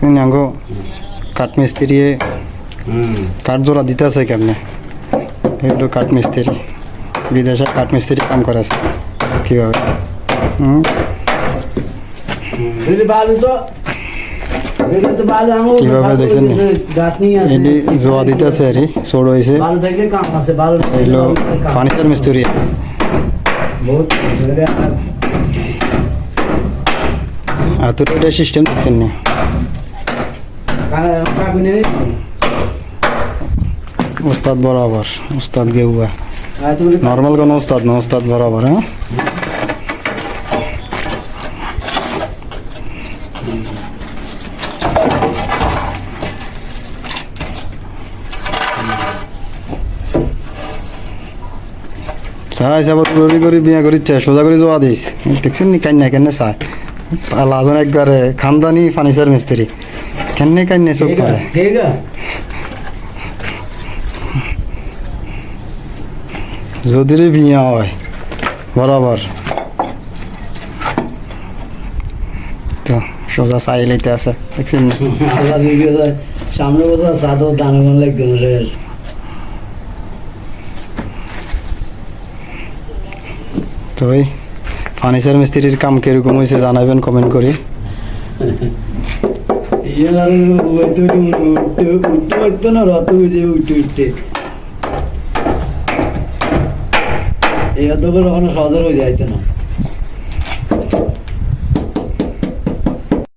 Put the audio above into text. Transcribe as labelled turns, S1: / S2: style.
S1: দেখছেন আঙ্গো কাঠমিস্ত্রি কাঠ জোড়া দিতে আছে কেমনে এগুলো কাঠমিস্ত্রি বিদেশে কাঠমিস্ত্রি কাম করেছে কীভাবে কিভাবে দেখছেন এটি জোয়া দিতেছে আর ছোট হয়েছে এগুলো ফার্নিচার মিস্ত্রি এতটা সিস্টেম দেখছেন না উস্তাদ বরাবর উস্তাদ গেউয়া নর্মাল কোনো উস্তাদ না উস্তাদ বরাবর হ্যাঁ চাই আবার রবি করে বিয়া করিচ্ছে সোজা করে জোয়া দিস দেখছেন নি কান্না কেন চায় লাজন একবারে খানদানি ফার্নিচার মিস্ত্রি কেন কান্নে চোখ করে যদি বিয়া হয় বরাবর তো সোজা চাই লইতে আছে দেখছেন
S2: সামনে বোঝা চাদর দানা লাগবে
S1: তো ওই ফার্নিচার মিস্ত্রির কাম কিরকম হয়েছে জানাবেন কমেন্ট করে
S2: উঠতে না রত বুঝে উঠতে এই অত করে কখনো সদর হয়ে যাইতো না